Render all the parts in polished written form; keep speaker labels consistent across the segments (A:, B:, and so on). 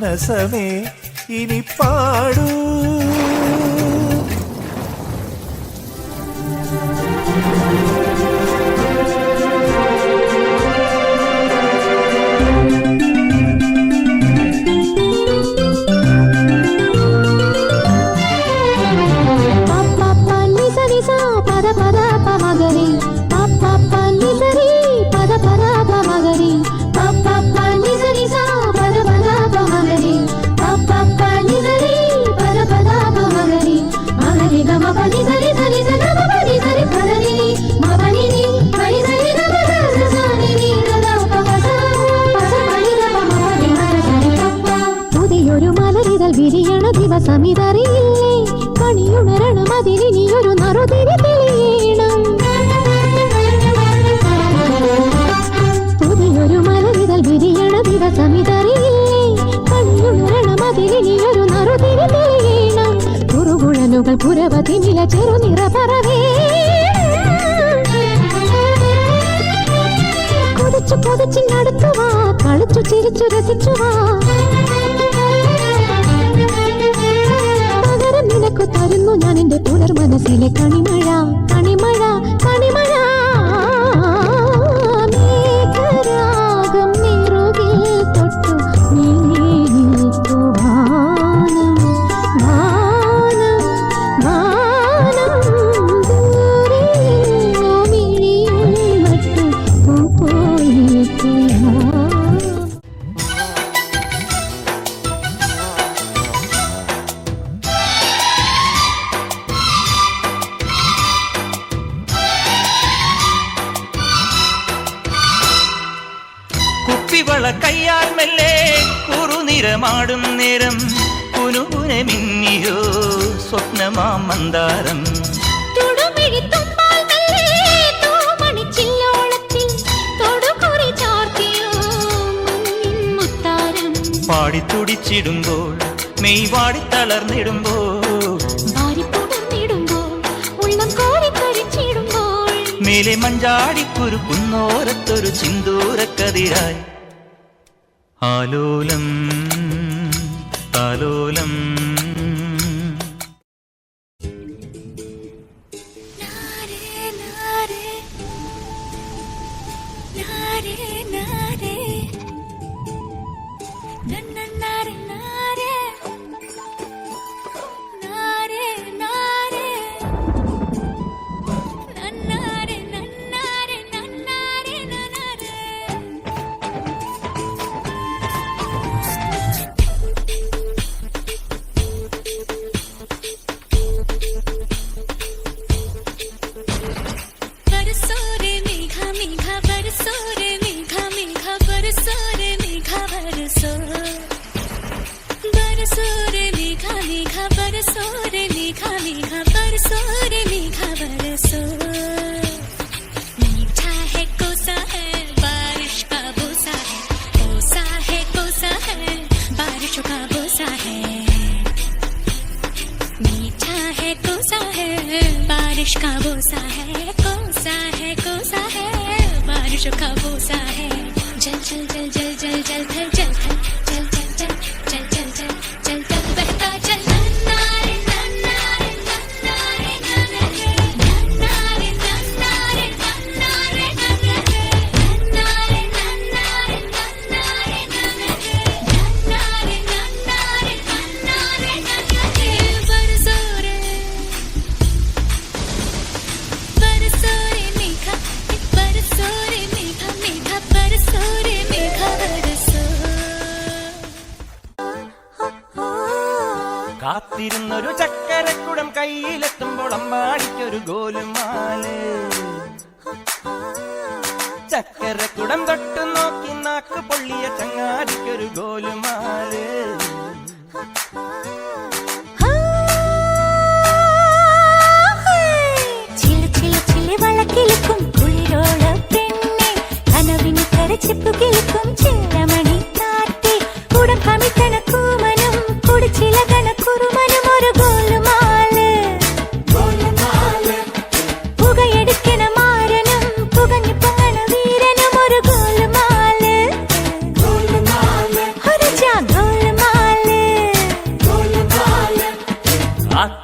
A: മനസമേ ഇനി പാടൂ.
B: വിരിയണ ദിവസമിതറിയില്ലേ, കണിയുണരണം അതിലിനിയൊരു നറുതിരി തെളിയണം. പുതിയൊരു മലരിതൽ വിരിയണ ദിവസമിതറിയില്ലേ, കണിയുണരണം അതിലിനിയൊരു നറുതിരി തെളിയണം. കുറുകുഴലുകൾ പുരവതി നില ചെറുനിറ പറവേ, കൊതിച്ചു കൊതിച്ചിങ്ങടുത്തുവാ, കളിച്ചു ചിരിച്ചു രസിച്ചുവാ. നിനക്കു തരുന്നു ഞാൻ എന്റെ പുലർ മനസ്സിലെ കണിമഴ കണിമഴ കണിമഴ. മേഘരാഗം നെറുകിൽ തൊട്ടു നീനിൽക്കു വാനം വാനം വാനം. ദൂരെ മിഴിയിൽ നട്ടു പോയിരിക്കുക.
C: കുപ്പിവള കയ്യാൽ മെല്ലെ കുറുനിറമാടും നേരം കുനുകുന മിന്നിയോ സ്വപ്നമാം മന്ദാരം. പാടിത്തുടിച്ചിടുമ്പോൾ മെയ് വാടി തളർന്നിടുമ്പോൾ മേലെ മഞ്ചാടിക്കുരുക്കുന്നോരത്തൊരു ചിന്തൂരക്കതിരായി ആലോലം ആലോലം.
D: मीठा है कोसा है बारिश का बोसा है, कोसा है कोसा है बारिशों का बोसा है. मीठा है कोसा है बारिश का बोसा है, कोसा है कोसा है बारिशों का बोसा है. जल जल जल जल जल जल जल जल जल जल जल जल जल जल जल जल बहता जल.
C: കാത്തിരുന്നൊരു ചക്കരക്കുടം കയ്യിലെത്തുമ്പോൾ അമ്മാടിക്കൊരു ഗോലുമാല്. ചക്കരക്കുടം തൊട്ടു നോക്കി നാക്ക് പൊള്ളിയ ചങ്ങാടിക്കൊരു ഗോലുമാല്.
D: വളക്കിലുക്കും കുളിരോള പെണ്ണെ കനവിന് കരച്ചിപ്പു കിളുക്കും ചെല്ലമണി കാറ്റി കുടം കമിത്തണ കൂമനും കുടിച്ചില കണക്കുറുമനും ഒരു ഗോലുമാല്. പുകയെടുക്കണ മാരനും പുകഞ്ഞു പൊങ്ങണ വീരനും ഒരു ഗോലുമാല്. ഒരു ഗോലുമാല്.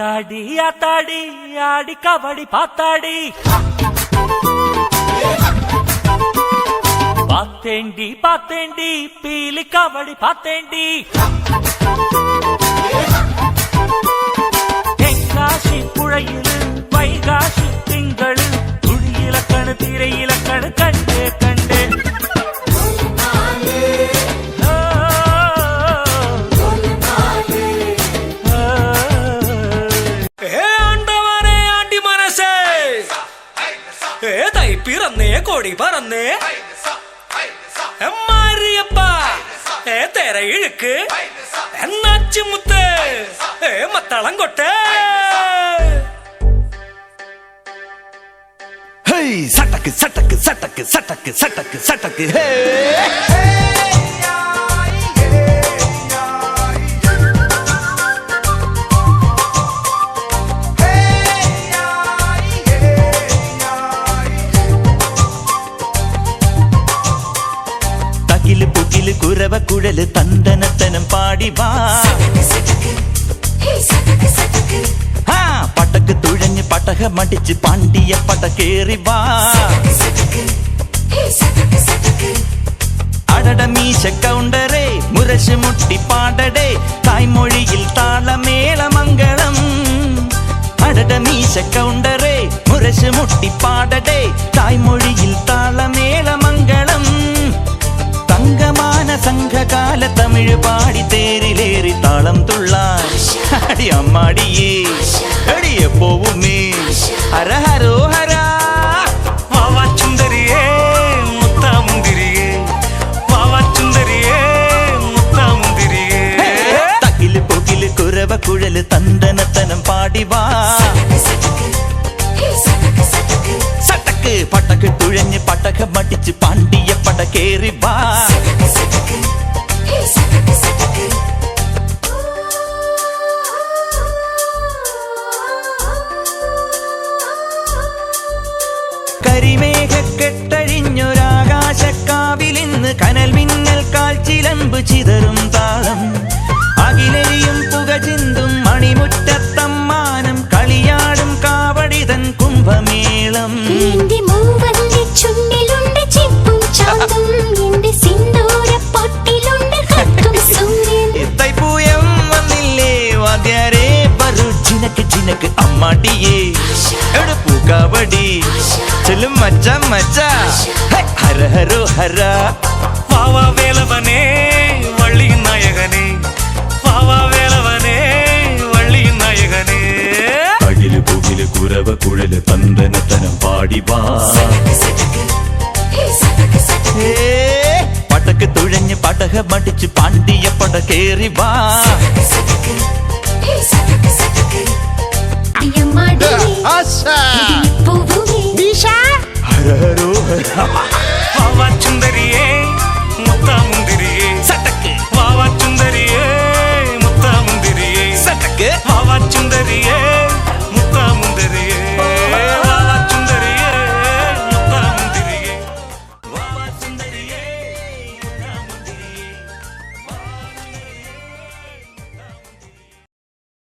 E: ஆத்தாடி ஆத்தாடி ஆடி கபடி பாத்தாடி பாத்தேண்டி பாத்தேண்டி பீலி கபடி பாத்தேண்டி தென்காசி புழையிலு வைகாசி திங்களு துடி இலக்கணு திரை இலக்கணு கண்டே கண்டே
F: പിറന്നേ കൊടി പറന്നേ മാരിയപ്പ തെര ഇഴുക്ക് എന്നാച്ചുമുത്ത് മത്തളം കൊട്ടേ
A: സട്ടക്ക് സട്ടക്ക് സട്ടക്ക് സട്ടക്ക് സട്ടക്ക് സട്ടക്ക് ഹേ പുകില് കുരവ കുഴല് തന്തനത്തനം പാടി വാ പടക്ക് തുഴഞ്ഞ് പടക മടിച്ച് പാണ്ടിയ പടക്കേറി വാ അടട മീശ കൗണ്ടറേ മുരശ് മുട്ടി പാടടേ തായ്മൊഴിയിൽ താളമേള മംഗളം അടട മീശ കൗണ്ടറേ മുരശ് മുട്ടി പാടടേ തായ്മൊഴിയിൽ താളമേള മംഗളം തങ്കമാന സംഘകാല തമിഴ് പാടി തേരിലേറി താളം തുള്ളാൻ അടി അമ്മാടിയേ എടിയെ പോവുമേ ഹര ഹരോ ഹരാ
F: വാവാച്ചുന്തരിയേ മുത്താമുന്തിരിയേ വാവാച്ചുന്തരിയേ മുത്താമുന്തിരിയേ
A: തകില് പൊകില് കുരവ കുഴല് തന്തനത്തനം പാടി വാ സട്ടക്ക് പടക്ക് തുഴഞ്ഞ് പടക മടിച്ച് പാണ്ടിയ പടക്കേറി വാ കരിമേഘക്കെട്ടഴിഞ്ഞൊരാകാശക്കാവിലിന്ന് കനൽ മിന്നൽ കാൽച്ചിലമ്പ് ചിതറും താളം അകിലരിയും പുക ചിന്തും മണിമുറ്റത്തമ്മാനം കളിയാടും കാവടിതൻ കുംഭമേളം തൈപ്പൂയം വന്നില്ലേ വാദ്യാരേ വരൂ ജിനക്ക് ജിനക്ക് അമ്മാടിയേ എവിടെ പൂക്കാവടി ചെല്ലും മച്ച മച്ച ഹര ഹരോ ഹര
F: വാവാ വേലവനേ വള്ളിയും നായകനേ വാവാ വേലവനേ വള്ളിയും നായകനേ
A: അകില് പുകില് കുരവ കുഴല് തന്തനത്തനം പാടി വാ പടക്ക് തുഴഞ്ഞ് പടക മടിച്ച് പാണ്ടിയ പടക്കേറി വാ
F: വാവാ ചുന്ദരി